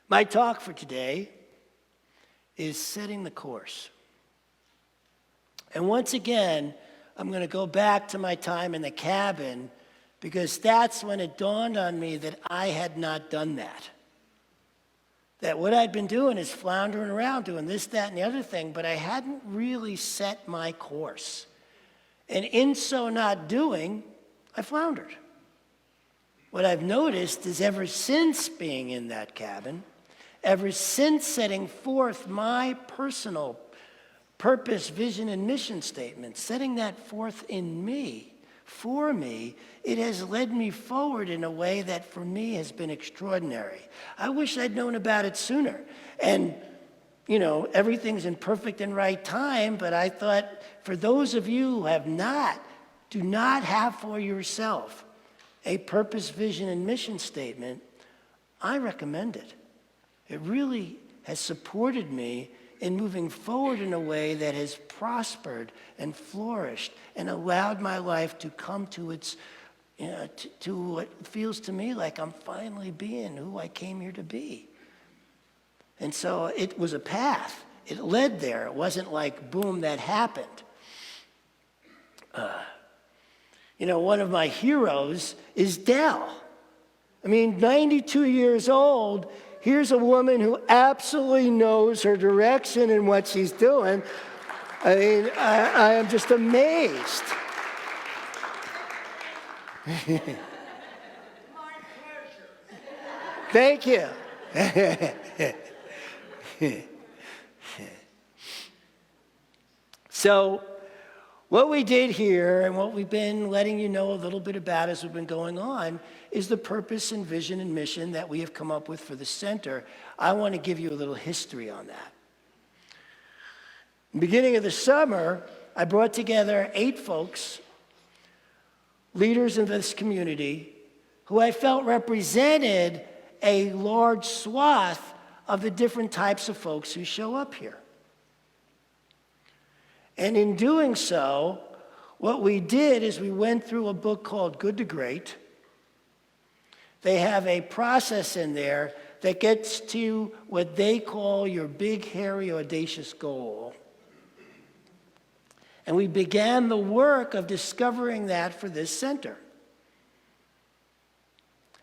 My talk for today is setting the course. And once again, I'm going to go back to my time in the cabin because that's when it dawned on me that I had not done that. That what I'd been doing is floundering around doing this, that, and the other thing, but I hadn't really set my course. And in so not doing, I floundered. What I've noticed is ever since being in that cabin, ever since setting forth my personal purpose, vision, and mission statement, setting that forth in me, for me, it has led me forward in a way that for me has been extraordinary. I wish I'd known about it sooner. And, everything's in perfect and right time, but I thought for those of you who do not have for yourself a purpose, vision, and mission statement, I recommend it. It really has supported me in moving forward in a way that has prospered and flourished and allowed my life to come to its, to what feels to me like I'm finally being who I came here to be. And so it was a path. It led there. It wasn't like, boom, that happened. One of my heroes is Dell. 92 years old. Here's a woman who absolutely knows her direction and what she's doing. I am just amazed. My pleasure. Thank you. So, what we did here and what we've been letting you know a little bit about as we've been going on is the purpose and vision and mission that we have come up with for the center. I want to give you a little history on that. Beginning of the summer, I brought together 8 folks, leaders in this community, who I felt represented a large swath of the different types of folks who show up here. And in doing so, what we did is we went through a book called Good to Great. They have a process in there that gets to what they call your big, hairy, audacious goal. And we began the work of discovering that for this center.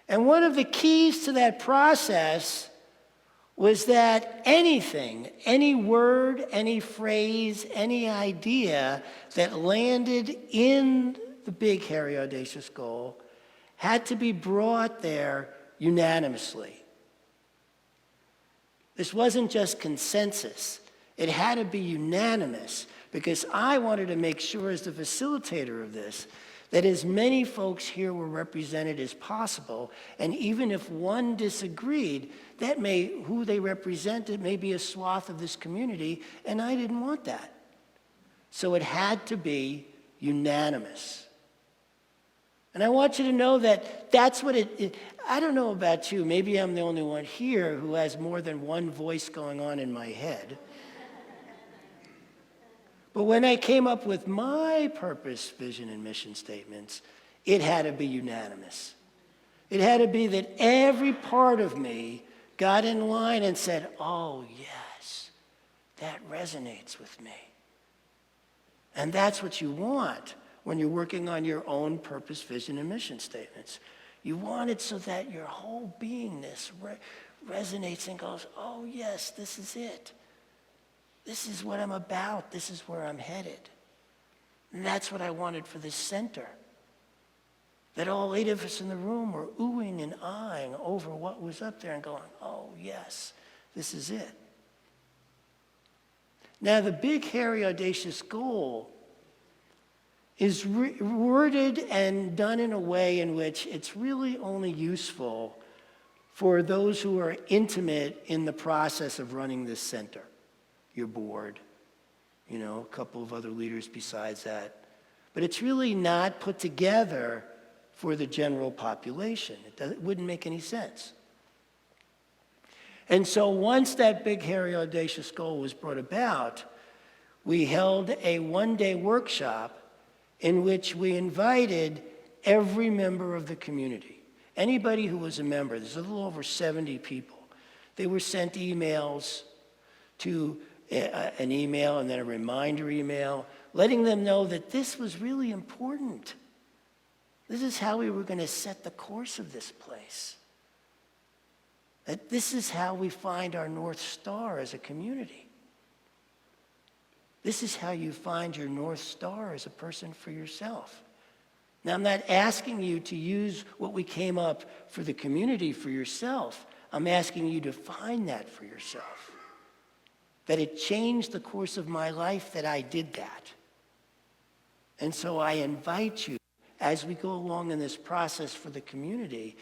And one of the keys to that process was that anything, any word, any phrase, any idea that landed in the big, hairy, audacious goal had to be brought there unanimously. This wasn't just consensus. It had to be unanimous because I wanted to make sure as the facilitator of this that as many folks here were represented as possible, and even if one disagreed, who they represented may be a swath of this community, and I didn't want that. So it had to be unanimous. And I want you to know that that's what I don't know about you, maybe I'm the only one here who has more than one voice going on in my head. But when I came up with my purpose, vision, and mission statements, it had to be unanimous. It had to be that every part of me got in line and said, oh, yes, that resonates with me. And that's what you want when you're working on your own purpose, vision, and mission statements. You want it so that your whole beingness resonates and goes, oh, yes, this is it. This is what I'm about. This is where I'm headed. And that's what I wanted for this center. That all 8 of us in the room were oohing and eyeing over what was up there and going, oh, yes, this is it. Now, the big, hairy, audacious goal is worded and done in a way in which it's really only useful for those who are intimate in the process of running this center. Your board, a couple of other leaders besides that. But it's really not put together for the general population. It wouldn't make any sense. And so once that big, hairy, audacious goal was brought about, we held a one-day workshop in which we invited every member of the community. Anybody who was a member, there's a little over 70 people. They were sent emails to an email and then a reminder email, letting them know that this was really important. This is how we were going to set the course of this place. That this is how we find our North Star as a community. This is how you find your North Star as a person for yourself. Now, I'm not asking you to use what we came up for the community for yourself. I'm asking you to find that for yourself. That it changed the course of my life that I did that. And so I invite you, as we go along in this process for the community,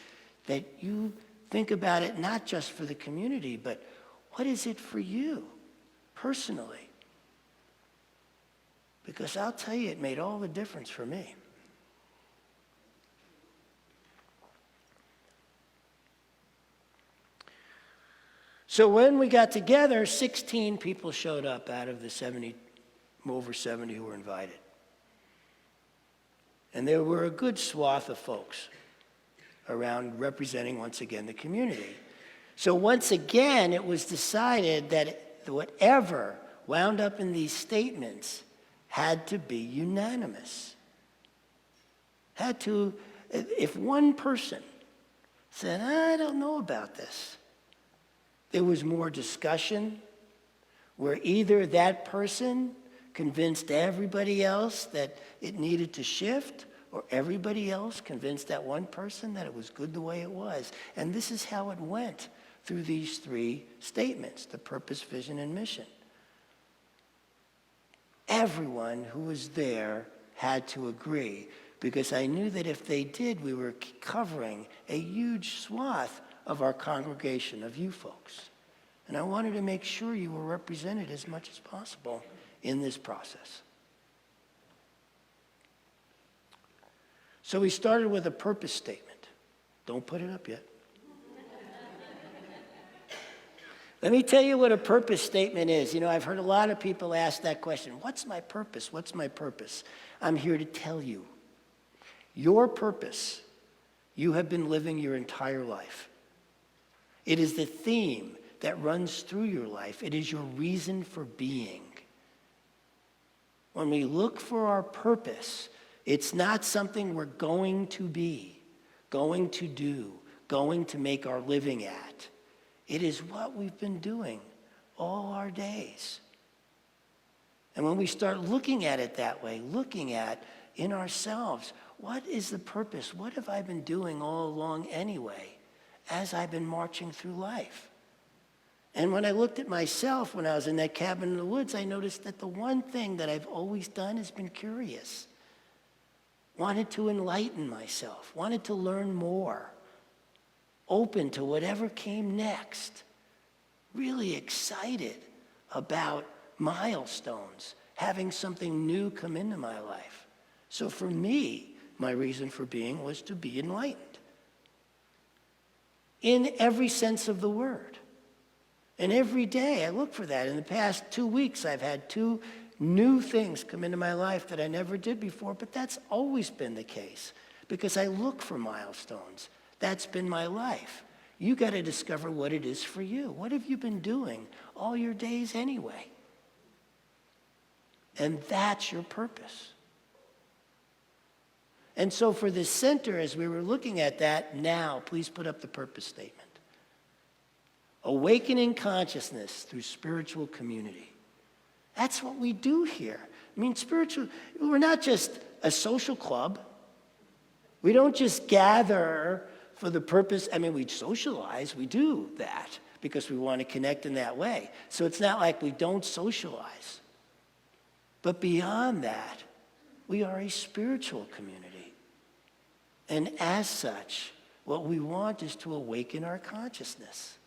that you think about it not just for the community, but what is it for you personally? Because I'll tell you, it made all the difference for me. So when we got together, 16 people showed up out of the over 70 who were invited. And there were a good swath of folks around representing, once again, the community. So once again, it was decided that whatever wound up in these statements had to be unanimous. If one person said, I don't know about this, there was more discussion where either that person convinced everybody else that it needed to shift, or everybody else convinced that one person that it was good the way it was. And this is how it went through these three statements, the purpose, vision, and mission. Everyone who was there had to agree, because I knew that if they did, we were covering a huge swath of our congregation, of you folks. And I wanted to make sure you were represented as much as possible in this process. So we started with a purpose statement. Don't put it up yet. Let me tell you what a purpose statement is. You know, I've heard a lot of people ask that question. What's my purpose? What's my purpose? I'm here to tell you. Your purpose, you have been living your entire life. It is the theme that runs through your life. It is your reason for being. When we look for our purpose, it's not something we're going to be, going to do, going to make our living at. It is what we've been doing all our days. And when we start looking at it that way, looking at in ourselves, what is the purpose? What have I been doing all along anyway, as I've been marching through life? And when I looked at myself when I was in that cabin in the woods, I noticed that the one thing that I've always done has been curious. Wanted to enlighten myself, wanted to learn more, open to whatever came next, really excited about milestones, having something new come into my life. So for me, my reason for being was to be enlightened. In every sense of the word. And every day I look for that. In the past 2 weeks, I've had 2 new things come into my life that I never did before, but that's always been the case because I look for milestones. That's been my life. You got to discover what it is for you. What have you been doing all your days anyway? And that's your purpose. And so for the center, as we were looking at that, now, please put up the purpose statement. Awakening consciousness through spiritual community. That's what we do here. I mean, we're not just a social club. We don't just gather for the purpose, I mean, we socialize, we do that because we want to connect in that way. So it's not like we don't socialize. But beyond that, we are a spiritual community. And as such, what we want is to awaken our consciousness.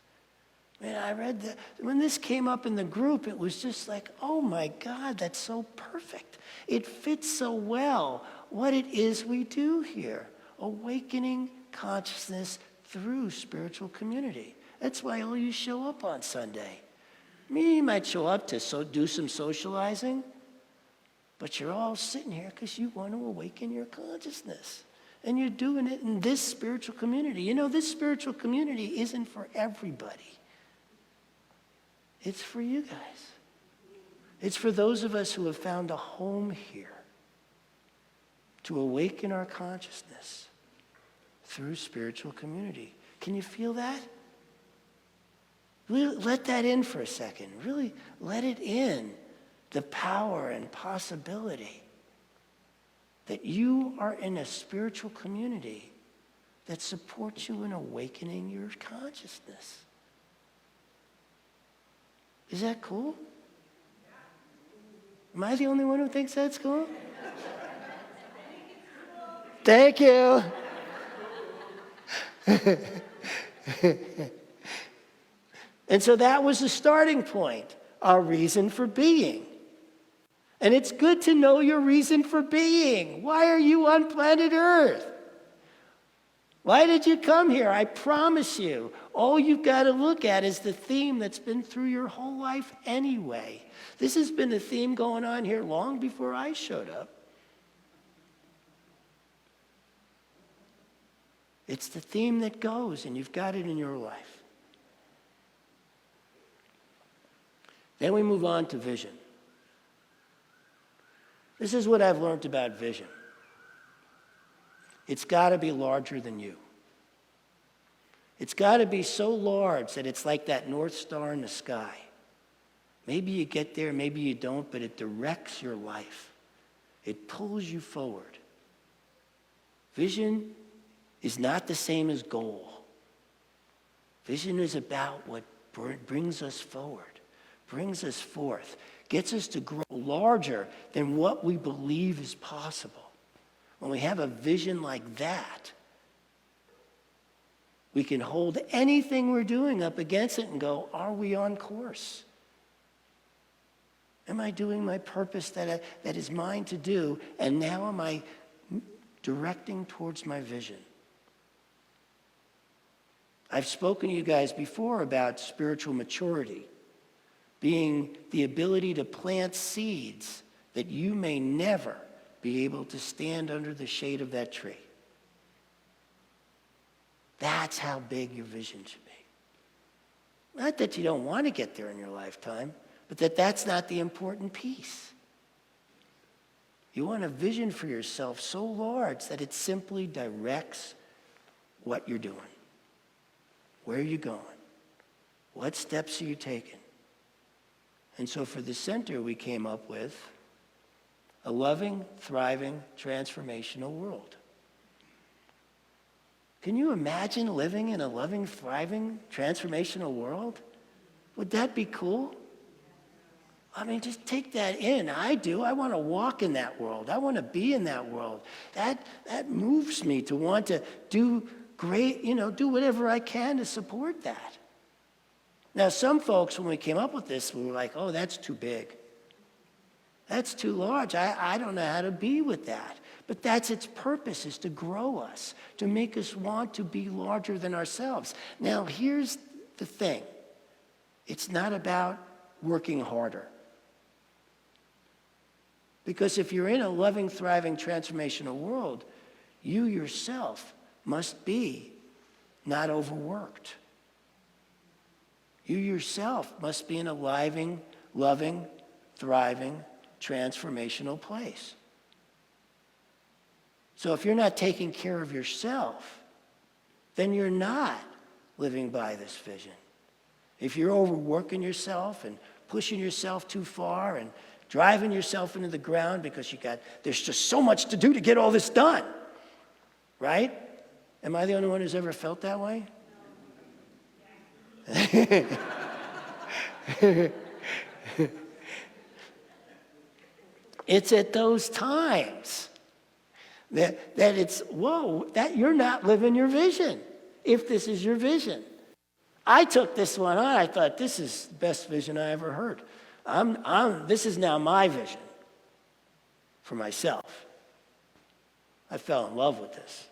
Man, I read that when this came up in the group, it was just like, oh my God, that's so perfect. It fits so well what it is we do here. Awakening consciousness through spiritual community. That's why all you show up on Sunday. You might show up to do some socializing, but you're all sitting here because you want to awaken your consciousness. And you're doing it in this spiritual community. You know, this spiritual community isn't for everybody. It's for you guys. It's for those of us who have found a home here to awaken our consciousness through spiritual community. Can you feel that? Really let that in for a second. Really let it in, the power and possibility that you are in a spiritual community that supports you in awakening your consciousness. Is that cool? Am I the only one who thinks that's cool? Thank you. And so that was the starting point, our reason for being. And it's good to know your reason for being. Why are you on planet Earth? Why did you come here? I promise you, all you've got to look at is the theme that's been through your whole life anyway. This has been a theme going on here long before I showed up. It's the theme that goes, and you've got it in your life. Then we move on to vision. This is what I've learned about vision. It's got to be larger than you. It's got to be so large that it's like that North Star in the sky. Maybe you get there, maybe you don't, but it directs your life. It pulls you forward. Vision is not the same as goal. Vision is about what brings us forward, brings us forth, gets us to grow larger than what we believe is possible. When we have a vision like that, we can hold anything we're doing up against it and go, are we on course? Am I doing my purpose that is mine to do? And now am I directing towards my vision? I've spoken to you guys before about spiritual maturity being the ability to plant seeds that you may never be able to stand under the shade of that tree. That's how big your vision should be. Not that you don't want to get there in your lifetime, but that's not the important piece. You want a vision for yourself so large that it simply directs what you're doing. Where are you going? What steps are you taking? And so for the center, we came up with a loving, thriving, transformational world. Can you imagine living in a loving, thriving, transformational world? Would that be cool? I mean, just take that in. I do. I want to walk in that world. I want to be in that world. That moves me to want to do great, do whatever I can to support that. Now, some folks, when we came up with this, we were like, oh, that's too big. That's too large. I don't know how to be with that. But that's its purpose, is to grow us, to make us want to be larger than ourselves. Now, here's the thing. It's not about working harder. Because if you're in a loving, thriving, transformational world, you yourself must be not overworked. You yourself must be in a living, loving, thriving, transformational place. So if you're not taking care of yourself, then you're not living by this vision. If you're overworking yourself and pushing yourself too far and driving yourself into the ground because there's just so much to do to get all this done, right? Am I the only one who's ever felt that way? It's at those times that it's, whoa, that you're not living your vision, if this is your vision. I took this one on. I thought, this is the best vision I ever heard. This is now my vision for myself. I fell in love with this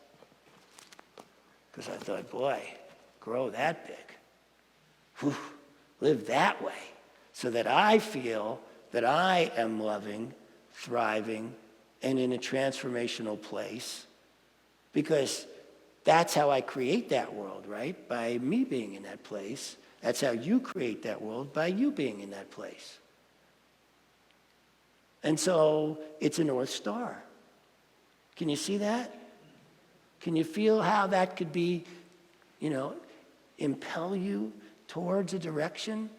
because I thought, boy, grow that big. Whew, live that way so that I feel that I am loving, thriving, and in a transformational place, because that's how I create that world, right? By me being in that place, That's how you create that world, by you being in that place. And so it's a North Star. Can you see that? Can you feel how that could be, impel you towards a direction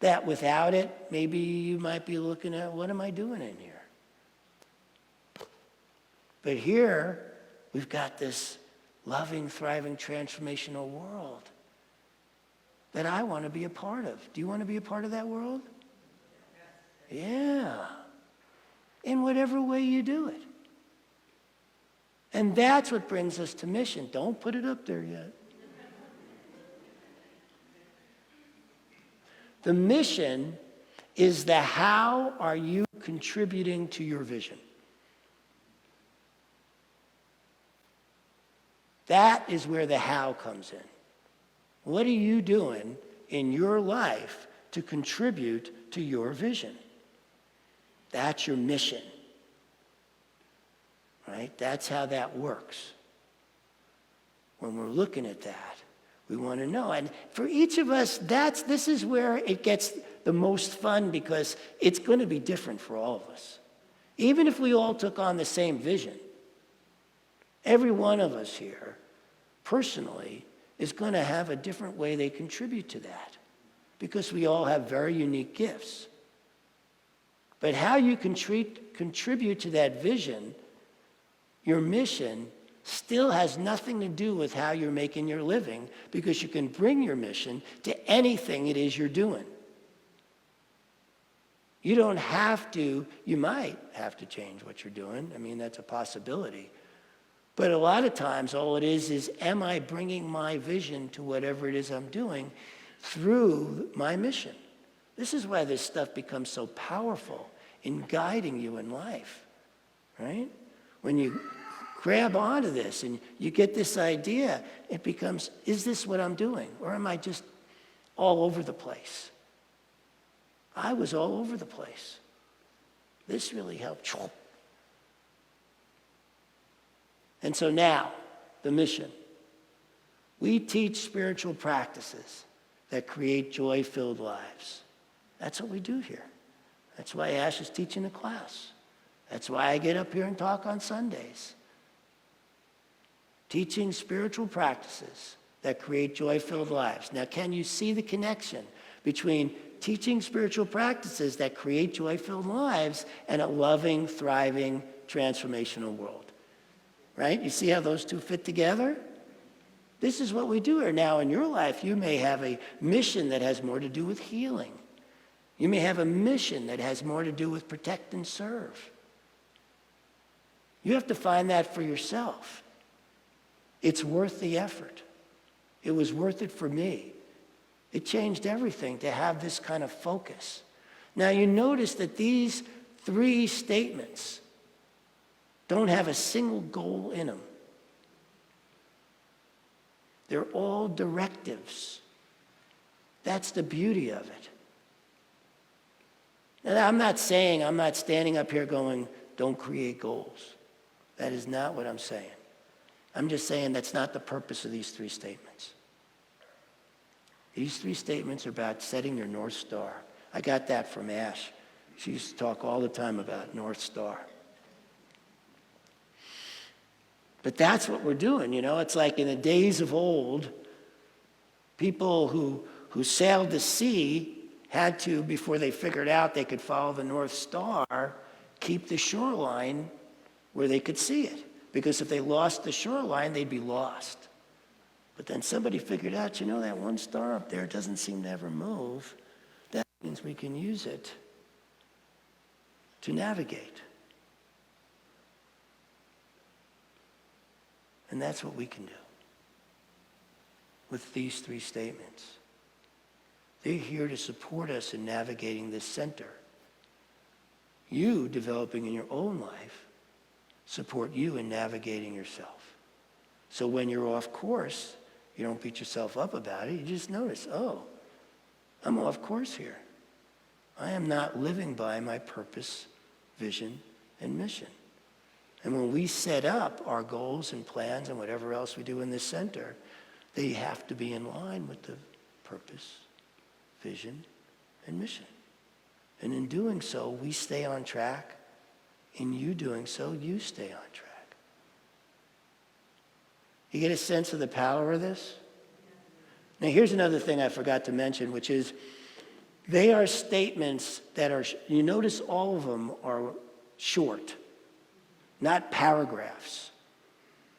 that without it, maybe you might be looking at, what am I doing in here? But here, we've got this loving, thriving, transformational world that I want to be a part of. Do you want to be a part of that world? Yeah. In whatever way you do it. And that's what brings us to mission. Don't put it up there yet. The mission is the how are you contributing to your vision. That is where the how comes in. What are you doing in your life to contribute to your vision? That's your mission. Right? That's how that works. When we're looking at that, we want to know. And for each of us, this is where it gets the most fun, because it's going to be different for all of us. Even if we all took on the same vision, every one of us here, personally, is going to have a different way they contribute to that, because we all have very unique gifts. But how you contribute to that vision, your mission, still has nothing to do with how you're making your living, because you can bring your mission to anything it is you're doing. You don't have to, you might have to change what you're doing. I mean, that's a possibility. But a lot of times, all it is, am I bringing my vision to whatever it is I'm doing through my mission? This is why this stuff becomes so powerful in guiding you in life, right? When you grab onto this and you get this idea, it becomes, is this what I'm doing? Or am I just all over the place? I was all over the place. This really helped. And so now, the mission. We teach spiritual practices that create joy-filled lives. That's what we do here. That's why Ash is teaching a class. That's why I get up here and talk on Sundays. Teaching spiritual practices that create joy-filled lives. Now, can you see the connection between teaching spiritual practices that create joy-filled lives and a loving, thriving, transformational world? Right? You see how those two fit together? This is what we do here. Now, in your life, you may have a mission that has more to do with healing. You may have a mission that has more to do with protect and serve. You have to find that for yourself. It's worth the effort. It was worth it for me. It changed everything to have this kind of focus. Now, you notice that these 3 statements don't have a single goal in them. They're all directives. That's the beauty of it. And I'm not standing up here going, don't create goals. That is not what I'm saying. I'm just saying that's not the purpose of these 3 statements. These 3 statements are about setting your North Star. I got that from Ash. She used to talk all the time about North Star. But that's what we're doing, It's like in the days of old, people who sailed the sea had to, before they figured out they could follow the North Star, keep the shoreline where they could see it. Because if they lost the shoreline, they'd be lost. But then somebody figured out, that one star up there doesn't seem to ever move. That means we can use it to navigate. And that's what we can do with these 3 statements. They're here to support us in navigating this center. You developing in your own life support you in navigating yourself. So when you're off course, you don't beat yourself up about it. You just notice, I'm off course here. I am not living by my purpose, vision, and mission. And when we set up our goals and plans and whatever else we do in this center, they have to be in line with the purpose, vision, and mission. And in doing so, we stay on track. In you doing so, you stay on track. You get a sense of the power of this? Now, here's another thing I forgot to mention, which is they are statements that are, you notice all of them are short, not paragraphs.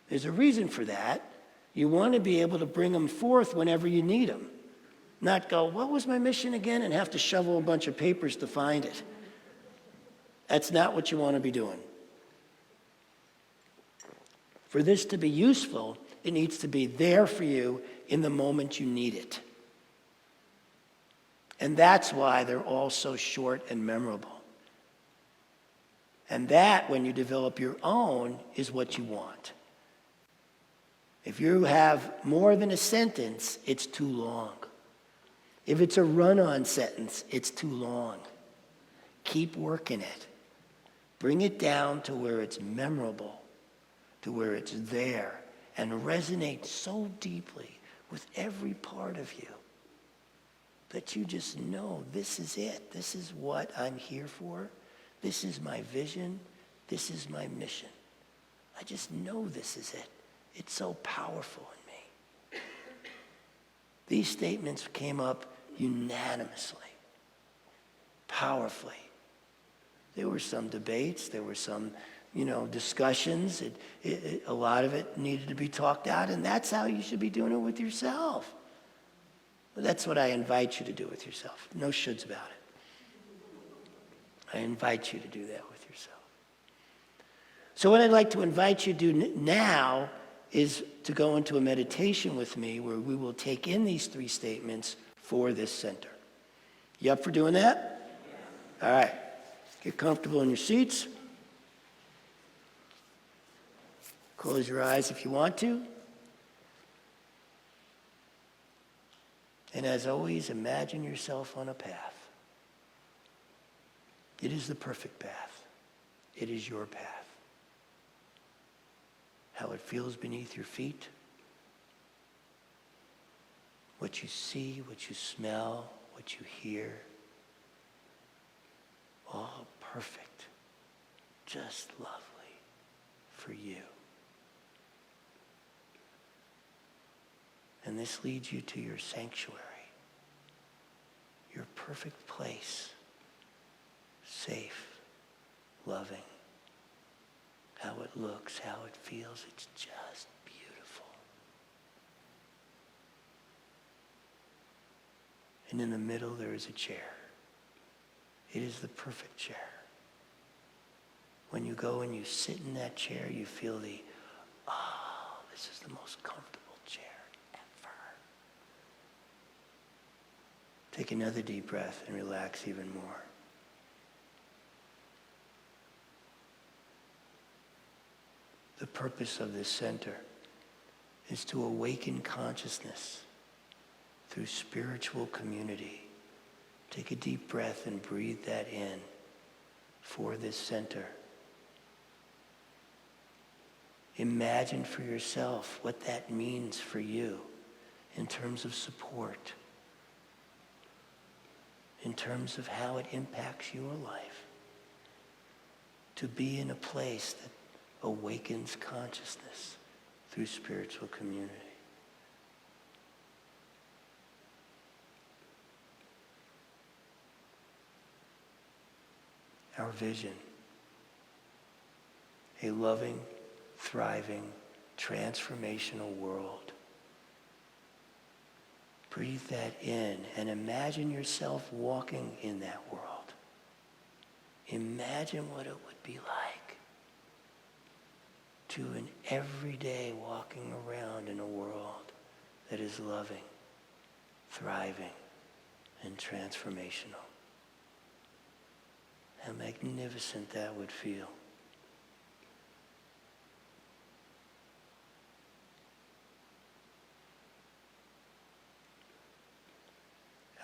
There's a reason for that. You want to be able to bring them forth whenever you need them. Not go, what was my mission again? And have to shovel a bunch of papers to find it. That's not what you want to be doing. For this to be useful, it needs to be there for you in the moment you need it. And that's why they're all so short and memorable. And that, when you develop your own, is what you want. If you have more than a sentence, it's too long. If it's a run-on sentence, it's too long. Keep working it. Bring it down to where it's memorable, to where it's there, and resonates so deeply with every part of you that you just know this is it. This is what I'm here for. This is my vision. This is my mission. I just know this is it. It's so powerful in me. These statements came up unanimously, powerfully. There were some debates. There were some, discussions. A lot of it needed to be talked out, and that's how you should be doing it with yourself. But that's what I invite you to do with yourself. No shoulds about it. I invite you to do that with yourself. So what I'd like to invite you to do now is to go into a meditation with me where we will take in these three statements for this center. You up for doing that? All right. Get comfortable in your seats. Close your eyes if you want to. And as always, imagine yourself on a path. It is the perfect path. It is your path. How it feels beneath your feet. What you see, what you smell, what you hear. All perfect. Just lovely for you. And this leads you to your sanctuary, your perfect place, safe, loving. How it looks, how it feels, it's just beautiful. And in the middle there is a chair. It is the perfect chair. When you go and you sit in that chair, you feel this is the most comfortable chair ever. Take another deep breath and relax even more. The purpose of this center is to awaken consciousness through spiritual community. Take a deep breath and breathe that in for this center. Imagine for yourself what that means for you in terms of support, in terms of how it impacts your life. To be in a place that awakens consciousness through spiritual community. Our vision, a loving, thriving, transformational world. Breathe that in and imagine yourself walking in that world. Imagine what it would be like to an everyday walking around in a world that is loving, thriving, and transformational. How magnificent that would feel.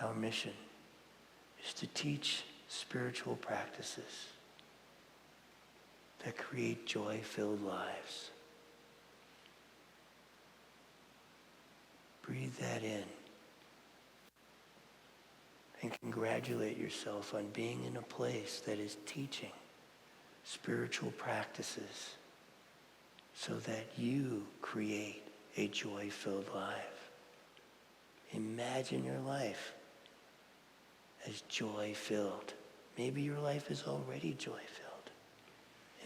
Our mission is to teach spiritual practices that create joy-filled lives. Breathe that in and congratulate yourself on being in a place that is teaching spiritual practices so that you create a joy-filled life. Imagine your life as joy-filled. Maybe your life is already joy-filled.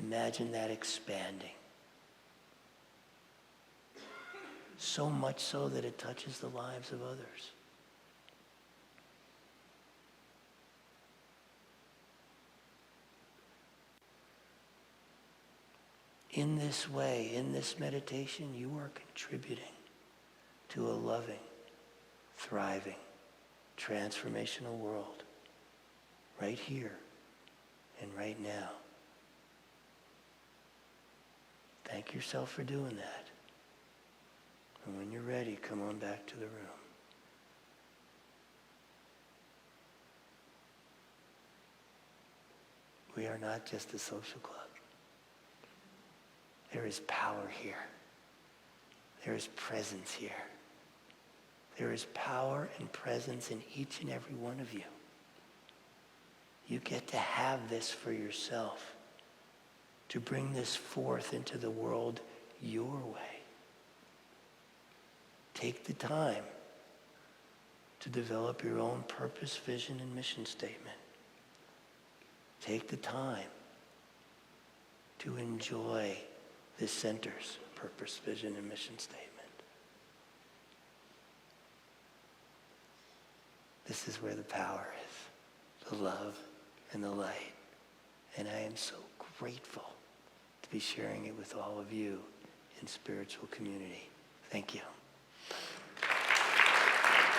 Imagine that expanding. So much so that it touches the lives of others. In this way, in this meditation, you are contributing to a loving, thriving, transformational world right here and right now. Thank yourself for doing that. And when you're ready, come on back to the room. We are not just a social club. There is power here. There is presence here. There is power and presence in each and every one of you. You get to have this for yourself, to bring this forth into the world your way. Take the time to develop your own purpose, vision, and mission statement. Take the time to enjoy the center's purpose, vision, and mission statement. This is where the power is, the love and the light. And I am so grateful to be sharing it with all of you in spiritual community. Thank you.